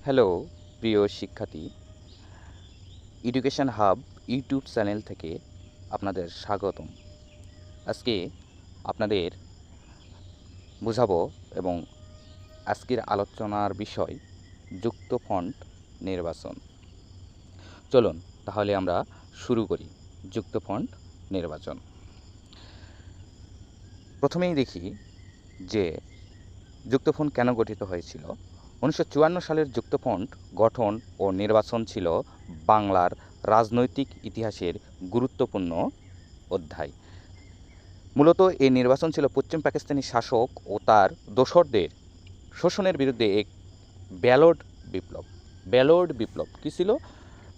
Hello প্রিয় শিক্ষার্থী, education hub YouTube channel থেকে আপনাদের স্বাগতম। আজকে আপনাদের বোঝাবো এবং আজকের আলোচনার বিষয় যুক্তফ্রন্ট নির্বাচন। চলুন তাহলে আমরা শুরু করি যুক্তফ্রন্ট নির্বাচন। প্রথমেই দেখি যে যুক্তফ্রন্ট কেন গঠিত হয়েছিল। 1954 সালের যুক্তফ্রন্ট গঠন ও নির্বাচন ছিল বাংলার রাজনৈতিক ইতিহাসের গুরুত্বপূর্ণ অধ্যায়। মূলত এই নির্বাচন ছিল পশ্চিম পাকিস্তানি শাসক ও তার দোসরদের শোষণের বিরুদ্ধে এক ব্যালট বিপ্লব কী ছিল?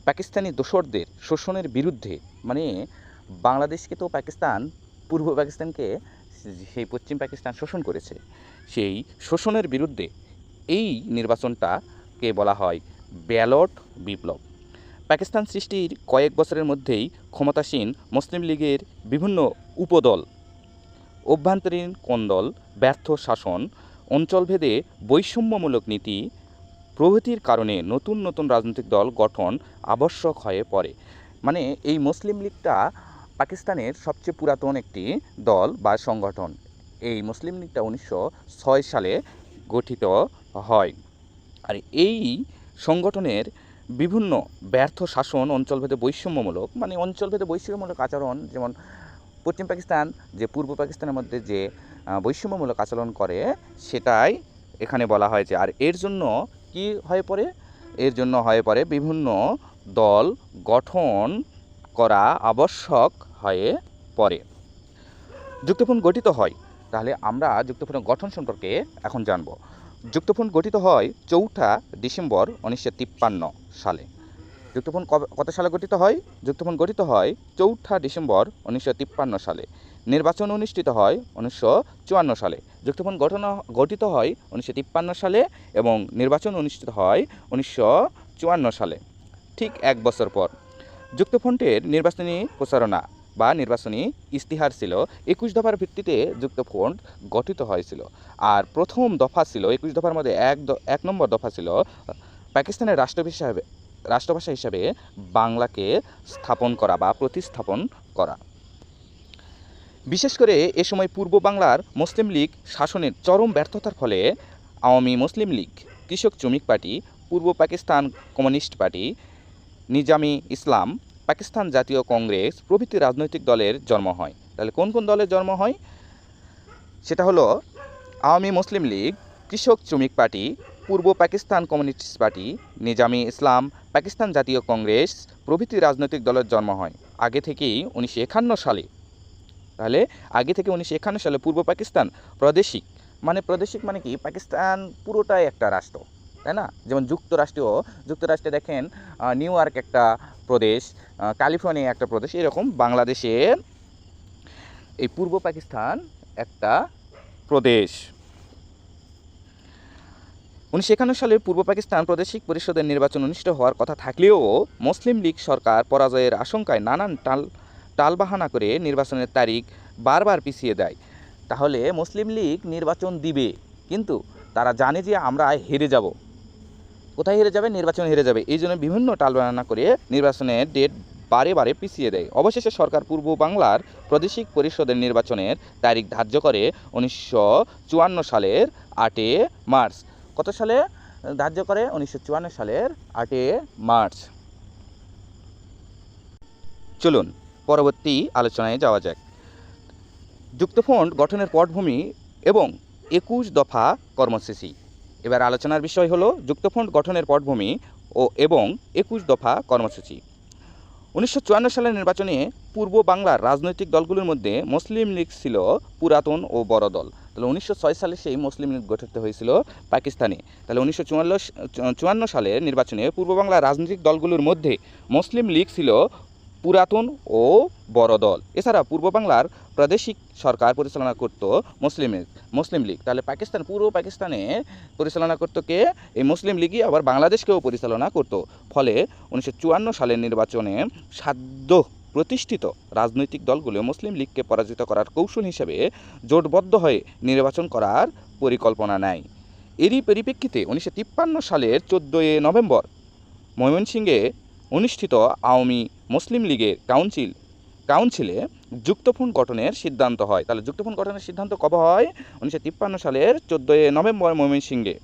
পাকিস্তানি দোসরদের শোষণের বিরুদ্ধে, মানে বাংলাদেশকে তো পাকিস্তান, পূর্ব পাকিস্তানকে সেই পশ্চিম পাকিস্তান শোষণ করেছে, সেই শোষণের বিরুদ্ধে এই নির্বাচনটাকে বলা হয় ব্যালট বিপ্লব। পাকিস্তান সৃষ্টির কয়েক বছরের মধ্যেই ক্ষমতাসীন মুসলিম লীগের বিভিন্ন উপদল, অভ্যন্তরীণ কোন্দল, ব্যর্থ শাসন, অঞ্চলভেদে বৈষম্যমূলক নীতি প্রভৃতির কারণে নতুন নতুন রাজনৈতিক দল গঠন আবশ্যক হয়ে পড়ে। মানে এই মুসলিম লীগটা পাকিস্তানের সবচেয়ে পুরাতন একটি দল বা সংগঠন। এই মুসলিম লীগটা 1906 সালে গঠিত হয়। আর এই সংগঠনের বিভিন্ন ব্যর্থ শাসন, অঞ্চলভেদে বৈষম্যমূলক আচরণ, যেমন পশ্চিম পাকিস্তান যে পূর্ব পাকিস্তানের মধ্যে যে বৈষম্যমূলক আচরণ করে, সেটাই এখানে বলা হয়েছে। আর এর জন্য কি হয়ে পড়ে? এর জন্য হয়ে পড়ে বিভিন্ন দল গঠন করা আবশ্যক হয়ে পড়ে। যুক্তফ্রন্ট গঠিত হয়, তাহলে আমরা যুক্তফ্রন্ট গঠন সম্পর্কে এখন জানব। যুক্তফ্রন্ট গঠিত হয় 4 ডিসেম্বর 1953 সালে। যুক্তফ্রন্ট কত সালে গঠিত হয়? যুক্তফ্রন্ট গঠিত হয় 4 ডিসেম্বর 1953 সালে। নির্বাচন অনুষ্ঠিত হয় 1954 সালে। যুক্তফ্রন্ট গঠিত হয় 1953 সালে এবং নির্বাচন অনুষ্ঠিত হয় 1954 সালে। ঠিক এক বছর পর যুক্তফ্রন্টের নির্বাচনী প্রচারণা বা নির্বাচনী ইস্তিহার ছিল 21 দফার ভিত্তিতে যুক্তফ্রন্ট গঠিত হয়েছিল। আর প্রথম দফা ছিল 21 দফার মধ্যে এক নম্বর দফা ছিল পাকিস্তানের রাষ্ট্রভাষা হিসাবে বাংলাকে স্থাপন করা বা প্রতিস্থাপন করা। বিশেষ করে এ সময় পূর্ব বাংলার মুসলিম লীগ শাসনের চরম ব্যর্থতার ফলে আওয়ামী মুসলিম লীগ, কৃষক শ্রমিক পার্টি, পূর্ব পাকিস্তান কমিউনিস্ট পার্টি, নিজামী ইসলাম, পাকিস্তান জাতীয় কংগ্রেস প্রভৃতি রাজনৈতিক দলের জন্ম হয়। তাহলে কোন কোন দলের জন্ম হয়? সেটা হলো আওয়ামী মুসলিম লীগ, কৃষক শ্রমিক পার্টি, পূর্ব পাকিস্তান কমিউনিস্ট পার্টি, নিজামী ইসলাম, পাকিস্তান জাতীয় কংগ্রেস প্রভৃতি রাজনৈতিক দলের জন্ম হয় আগে থেকেই 1951 সালে। তাহলে আগে থেকে 1951 সালে পূর্ব পাকিস্তান প্রাদেশিক মানে কি, পাকিস্তান পুরোটাই একটা রাষ্ট্র, তাই না? যেমন যুক্তরাষ্ট্রে দেখেন নিউ ইয়র্ক একটা প্রদেশ, ক্যালিফোর্নিয়া একটা প্রদেশ, এরকম বাংলাদেশের এই পূর্ব পাকিস্তান একটা প্রদেশ। 1951 সালে পূর্ব পাকিস্তান প্রাদেশিক পরিষদের নির্বাচন অনুষ্ঠিত হওয়ার কথা থাকলেও মুসলিম লীগ সরকার পরাজয়ের আশঙ্কায় নানান টালবাহানা করে নির্বাচনের তারিখ বারবার পিছিয়ে দেয়। তাহলে মুসলিম লীগ নির্বাচন দিবে, কিন্তু তারা জানে যে আমরা হেরে যাব। কোথায় হেরে যাবে? নির্বাচনে হেরে যাবে। এই জন্য বিভিন্ন টালবাহানা করে নির্বাচনের ডেট বারে বারে পিছিয়ে দেয়। অবশেষে সরকার পূর্ব বাংলার প্রাদেশিক পরিষদের নির্বাচনের তারিখ ধার্য করে 1954 সালের 8 মার্চ। কত সালে ধার্য করে? 1954 সালের 8 মার্চ। চলুন পরবর্তী আলোচনায় যাওয়া যাক। যুক্তফ্রন্ট গঠনের পটভূমি এবং 21 দফা কর্মসূচি। এবার আলোচনার বিষয় হলো যুক্তফ্রন্ট গঠনের পটভূমি এবং 21 দফা কর্মসূচি। 1954 সালের নির্বাচনে পূর্ব বাংলার রাজনৈতিক দলগুলোর মধ্যে মুসলিম লীগ ছিল পুরাতন ও বড় দল। তাহলে 1906 সালে সেই মুসলিম লীগ গঠিত হয়েছিল পাকিস্তানে। তাহলে 1954 সালের নির্বাচনে পূর্ব বাংলার রাজনৈতিক দলগুলোর মধ্যে মুসলিম লীগ ছিল পুরাতন ও বড় দল। এছাড়া পূর্ব বাংলার প্রাদেশিক সরকার পরিচালনা করত মুসলিম লীগ। তাহলে পূর্ব পাকিস্তানে পরিচালনা করত কে? এই মুসলিম লীগই আবার বাংলাদেশকেও পরিচালনা করত। ফলে 1954 সালের নির্বাচনে সদ্য প্রতিষ্ঠিত রাজনৈতিক দলগুলো মুসলিম লীগকে পরাজিত করার কৌশল হিসেবে জোটবদ্ধ হয়ে নির্বাচন করার পরিকল্পনা নেয়। এরই পরিপ্রেক্ষিতে 1953 সালের 14 নভেম্বর ময়মনসিংহে অনুষ্ঠিত আওয়ামী মুসলিম লীগের কাউন্সিলে যুক্তফ্রন্ট গঠনের সিদ্ধান্ত হয়। তাহলে যুক্তফ্রন্ট গঠনের সিদ্ধান্ত কবে হয়? 1953 সালের 14 নভেম্বর ময়মনসিংহে।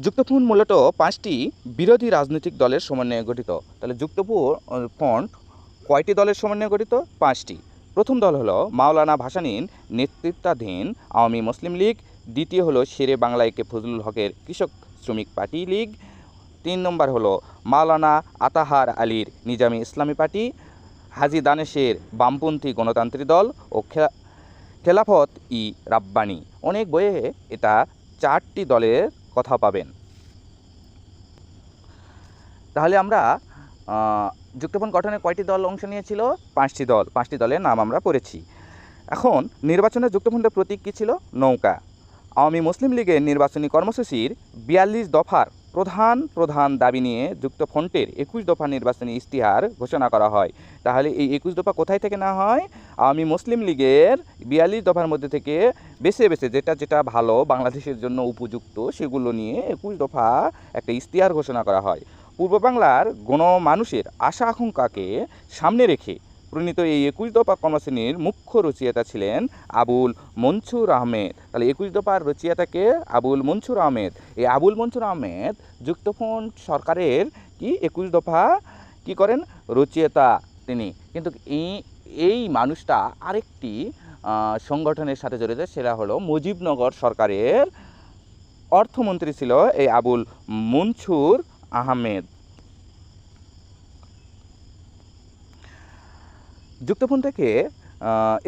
যুক্তফ্রন্ট মূলত 5টি বিরোধী রাজনৈতিক দলের সমন্বয়ে গঠিত। তাহলে যুক্তফ্রন্ট কয়টি দলের সমন্বয়ে গঠিত? 5টি। প্রথম দল হলো মাওলানা ভাসানীর নেতৃত্বাধীন আওয়ামী মুসলিম লীগ, দ্বিতীয় হলো শেরে বাংলা একে ফজলুল হকের কৃষক শ্রমিক পার্টি লীগ, 3 নম্বর হলো মাওলানা আতাহার আলীর নিজামী ইসলামী পার্টি, হাজী দানেশের বামপন্থী গণতান্ত্রিক দল ও খেলাফত ই রাব্বানি। অনেক বইয়ে এটা 4টি দলের কথা পাবেন। তাহলে আমরা যুক্তফ্রন্ট গঠনে কয়টি দল অংশ নিয়েছিল? 5টি দল। 5টি দলের নাম আমরা পড়েছি। এখন নির্বাচনে যুক্তফ্রন্টের প্রতীক কী ছিল? নৌকা। আওয়ামী মুসলিম লীগের নির্বাচনী কর্মসূচির 42 দফার প্রধান দাবি নিয়ে যুক্তফ্রন্টের 21 দফা নির্বাচনী ইশতেহার ঘোষণা করা হয়। তাহলে এই 21 দফা কোথায় থেকে নেওয়া হয়? আওয়ামী মুসলিম লীগের 42 দফার মধ্যে থেকে বেছে যেটা ভালো বাংলাদেশের জন্য উপযুক্ত সেগুলো নিয়ে 21 দফা একটা ইশতেহার ঘোষণা করা হয়। পূর্ব বাংলার গণমানুষের আশা আকাঙ্ক্ষাকে সামনে রেখে প্রণীত এই 21 দফা কর্মসূচির মুখ্য রচয়িতা ছিলেন আবুল মনসুর আহমেদ। তাহলে 21 দফার রচয়িতাকে আবুল মনসুর আহমেদ। এই আবুল মনসুর আহমেদ যুক্তফ্রন্ট সরকারের 21 দফা কি করেন? রচয়িতা তিনি। কিন্তু এই মানুষটা আরেকটি সংগঠনের সাথে জড়িত, সেটা হলো মুজিবনগর সরকারের অর্থমন্ত্রী ছিল এই আবুল মনসুর আহমেদ। যুক্তফ্রন্ট থেকে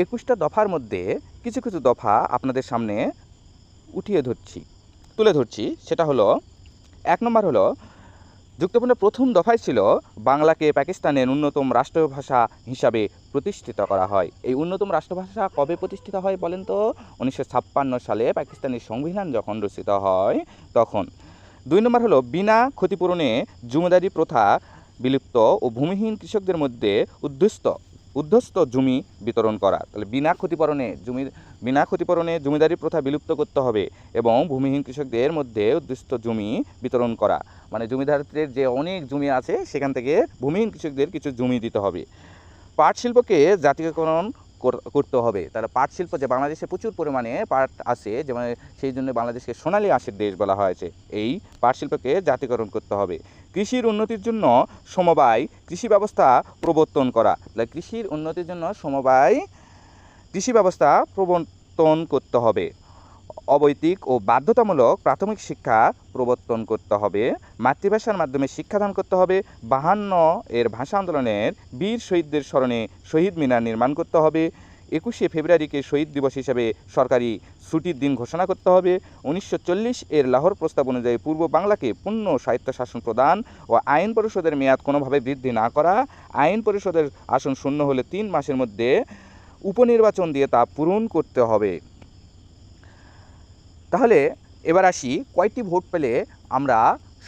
21টা দফার মধ্যে কিছু দফা আপনাদের সামনে তুলে ধরছি। সেটা হলো 1 নম্বর হলো যুক্তফ্রন্টের প্রথম দফায় ছিল বাংলাকে পাকিস্তানের অন্যতম রাষ্ট্রভাষা হিসাবে প্রতিষ্ঠিত করা হয়। এই অন্যতম রাষ্ট্রভাষা কবে প্রতিষ্ঠিত হয় বলেন তো? 1956 সালে পাকিস্তানের সংবিধান যখন রচিত হয় তখন। 2 নম্বর হলো বিনা ক্ষতিপূরণে জমিদারি প্রথা বিলুপ্ত ও ভূমিহীন কৃষকদের মধ্যে উদ্ধস্ত জমি বিতরণ করা। তাহলে বিনা ক্ষতিপূরণে জমিদারি প্রথা বিলুপ্ত করতে হবে এবং ভূমিহীন কৃষকদের মধ্যে উদ্ধস্ত জমি বিতরণ করা, মানে জমিদারদের যে অনেক জমি আছে সেখান থেকে ভূমিহীন কৃষকদের কিছু জমি দিতে হবে। পাট শিল্পকে জাতীয়করণ করতে হবে। তাহলে পাট শিল্প, যে বাংলাদেশে প্রচুর পরিমাণে পাট আছে, যেমন সেই জন্য বাংলাদেশকে সোনালী আঁশের দেশ বলা হয়েছে, এই পাট শিল্পকে জাতীয়করণ করতে হবে। কৃষির উন্নতির জন্য সমবায় কৃষি ব্যবস্থা প্রবর্তন করা। তাহলে কৃষির উন্নতির জন্য সমবায় কৃষি ব্যবস্থা প্রবর্তন করতে হবে। অবৈতনিক ও বাধ্যতামূলক প্রাথমিক শিক্ষা প্রবর্তন করতে হবে। মাতৃভাষার মাধ্যমে শিক্ষাদান করতে হবে। 52 ভাষা আন্দোলনের বীর শহীদদের স্মরণে শহীদ মিনার নির্মাণ করতে হবে। 21শে ফেব্রুয়ারিকে শহীদ দিবস হিসাবে সরকারি ছুটির দিন ঘোষণা করতে হবে। 1940 লাহোর প্রস্তাব অনুযায়ী পূর্ব বাংলাকে পূর্ণ স্বায়ত্তশাসন প্রদান ও আইন পরিষদের মেয়াদ কোনোভাবে বৃদ্ধি না করা। আইন পরিষদের আসন শূন্য হলে 3 মাসের মধ্যে উপনির্বাচন দিয়ে তা পূরণ করতে হবে। তাহলে এবার আসি, কয়টি ভোট পেলে আমরা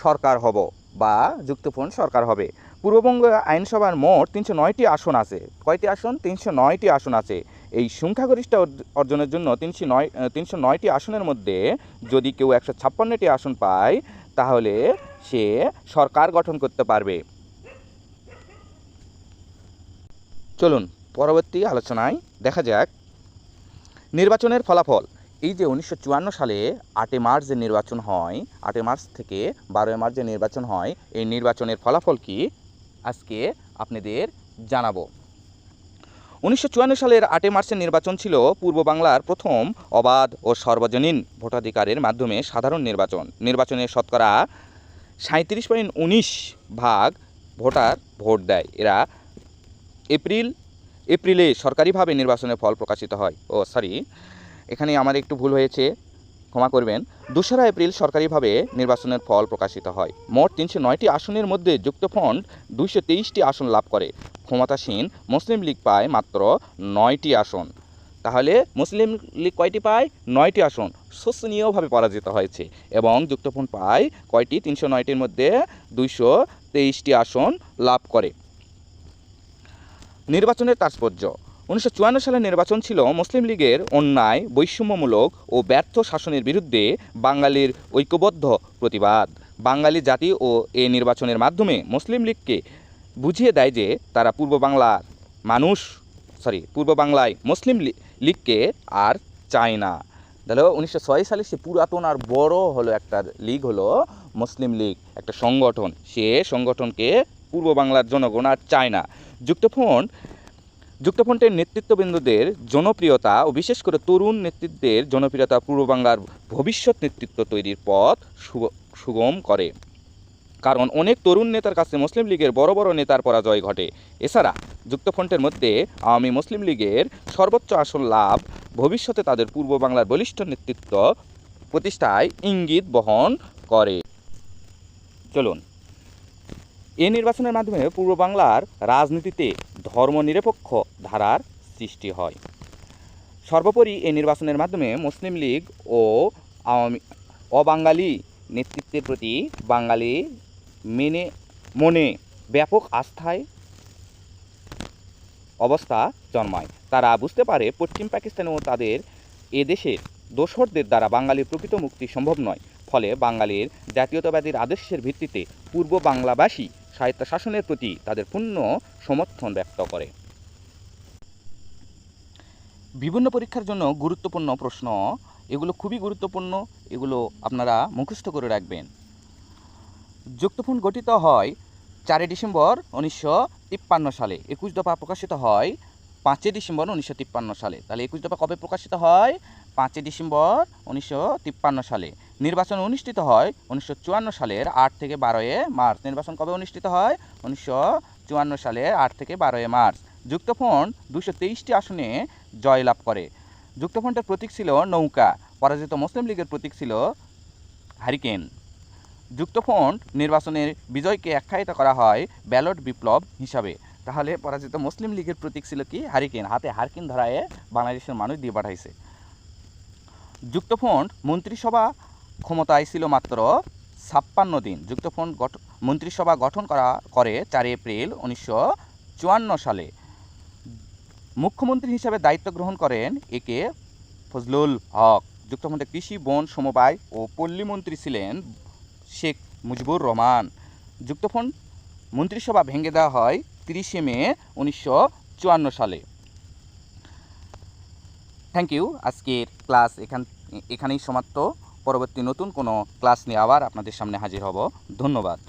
সরকার হব বা যুক্তফ্রন্ট সরকার হবে? পূর্ববঙ্গ আইনসভার মোট 309টি আসন আছে। কয়টি আসন? 309টি আসন আছে। এই সংখ্যাগরিষ্ঠ অর্জনের জন্য 309টি আসনের মধ্যে যদি কেউ 156টি আসন পায় তাহলে সে সরকার গঠন করতে পারবে। চলুন পরবর্তী আলোচনায় দেখা যাক নির্বাচনের ফলাফল। এই যে 1954 সালে 8 মার্চ যে নির্বাচন হয়, 8 মার্চ থেকে 12 মার্চ যে নির্বাচন হয়, এই নির্বাচনের ফলাফল কি আজকে আপনাদের জানাবো। 1954 সালের 8 মার্চের নির্বাচন ছিল পূর্ব বাংলার প্রথম অবাধ ও সর্বজনীন ভোটাধিকারের মাধ্যমে সাধারণ নির্বাচন। নির্বাচনে শতকরা 37.19% ভোটার ভোট দেয়। এরা এপ্রিলে সরকারিভাবে নির্বাচনের ফল প্রকাশিত হয়। এখানে আমার একটু ভুল হয়েছে, ক্ষমা করবেন। 2রা এপ্রিল সরকারিভাবে নির্বাচনের ফল প্রকাশিত হয়। মোট 309টি আসনের মধ্যে যুক্তফ্রন্ট 223টি আসন লাভ করে। ক্ষমতাসীন মুসলিম লীগ পায় মাত্র 9টি আসন। তাহলে মুসলিম লীগ কয়টি পায়? 9টি আসন। শোচনীয়ভাবে পরাজিত হয়েছে। এবং যুক্তফ্রন্ট পায় কয়টি? 309টির মধ্যে 223টি আসন লাভ করে। নির্বাচনের তাৎপর্য। 1954 সালের নির্বাচন ছিল মুসলিম লীগের অন্যায়, বৈষম্যমূলক ও ব্যর্থ শাসনের বিরুদ্ধে বাঙালির ঐক্যবদ্ধ প্রতিবাদ। বাঙালি জাতি ও এ নির্বাচনের মাধ্যমে মুসলিম লীগকে বুঝিয়ে দেয় যে তারা পূর্ব বাংলায় মুসলিম লীগকে আর চায় না। তাহলে 1906 সালে সে পুরাতন আর বড় হলো একটা লীগ হলো মুসলিম লীগ, একটা সংগঠন। সে সংগঠনকে পূর্ব বাংলার জনগণ আর চায় না। যুক্তফ্রন্টের নেতৃত্ববৃন্দদের জনপ্রিয়তা ও বিশেষ করে তরুণ নেতৃত্বের জনপ্রিয়তা পূর্ব বাংলার ভবিষ্যৎ নেতৃত্ব তৈরির পথ সুগম করে, কারণ অনেক তরুণ নেতার কাছে মুসলিম লীগের বড় বড় নেতার পরাজয় ঘটে। এছাড়া যুক্তফ্রন্টের মধ্যে আওয়ামী মুসলিম লীগের সর্বোচ্চ আসন লাভ ভবিষ্যতে তাদের পূর্ব বাংলার বলিষ্ঠ নেতৃত্ব প্রতিষ্ঠায় ইঙ্গিত বহন করে। চলুন, এই নির্বাচনের মাধ্যমে পূর্ব বাংলার রাজনীতিতে ধর্মনিরপেক্ষ ধারার সৃষ্টি হয়। সর্বোপরি এই নির্বাচনের মাধ্যমে মুসলিম লীগ ও অবাঙালি নেতৃত্বের প্রতি বাঙালি মনে ব্যাপক আস্থায় অবস্থা জন্মায়। তারা বুঝতে পারে পশ্চিম পাকিস্তান ও তাদের এদেশের দোসরদের দ্বারা বাঙালির প্রকৃত মুক্তি সম্ভব নয়। ফলে বাঙালির জাতীয়তাবাদীর আদর্শের ভিত্তিতে পূর্ব বাংলাবাসী স্বায়ত্তশাসনের প্রতি তাদের পূর্ণ সমর্থন ব্যক্ত করে। বিভিন্ন পরীক্ষার জন্য গুরুত্বপূর্ণ প্রশ্ন, এগুলো খুবই গুরুত্বপূর্ণ, এগুলো আপনারা মুখস্থ করে রাখবেন। যুক্তফ্রন্ট গঠিত হয় 4 ডিসেম্বর 1953 সালে। 21 দফা প্রকাশিত হয় 5 ডিসেম্বর 1953 সালে। তাহলে 21 দফা কবে প্রকাশিত হয়? 5 ডিসেম্বর 1953 সালে। নির্বাচন অনুষ্ঠিত হয় 1954 সালের 8 থেকে 12 মার্চ। নির্বাচন কবে অনুষ্ঠিত হয়? 1954 সালের 8 থেকে 12 মার্চ। যুক্তফ্রন্ট 223টি আসনে জয়লাভ করে। যুক্তফ্রন্টের প্রতীক ছিল নৌকা, পরাজিত মুসলিম লীগের প্রতীক ছিল হারিকেন। যুক্তফ্রন্ট নির্বাচনের বিজয়কে আখ্যায়িত করা হয় ব্যালট বিপ্লব হিসাবে। তাহলে পরাজিত মুসলিম লীগের প্রতীক ছিল কি? হারিকেন। হাতে হারিকেন ধরায় বাংলাদেশের মানুষ দিয়ে পাঠাইছে। যুক্তফ্রন্ট মন্ত্রিসভা ক্ষমতায় ছিল মাত্র 56 দিন। যুক্তফ্রন্ট মন্ত্রিসভা গঠন করে 4 এপ্রিল 1954 সালে। মুখ্যমন্ত্রী হিসাবে দায়িত্ব গ্রহণ করেন একে ফজলুল হক। যুক্তফ্রন্টের কৃষি, বন, সমবায় ও পল্লী মন্ত্রী ছিলেন শেখ মুজিবুর রহমান। যুক্তফ্রন্ট মন্ত্রিসভা ভেঙে দেওয়া হয় 30 মে 1954 সালে। Thank you. আজকের ক্লাস এখানেই সমাপ্ত। পরবর্তী নতুন কোনো ক্লাস নিয়ে আবার আপনাদের সামনে হাজির হব। ধন্যবাদ।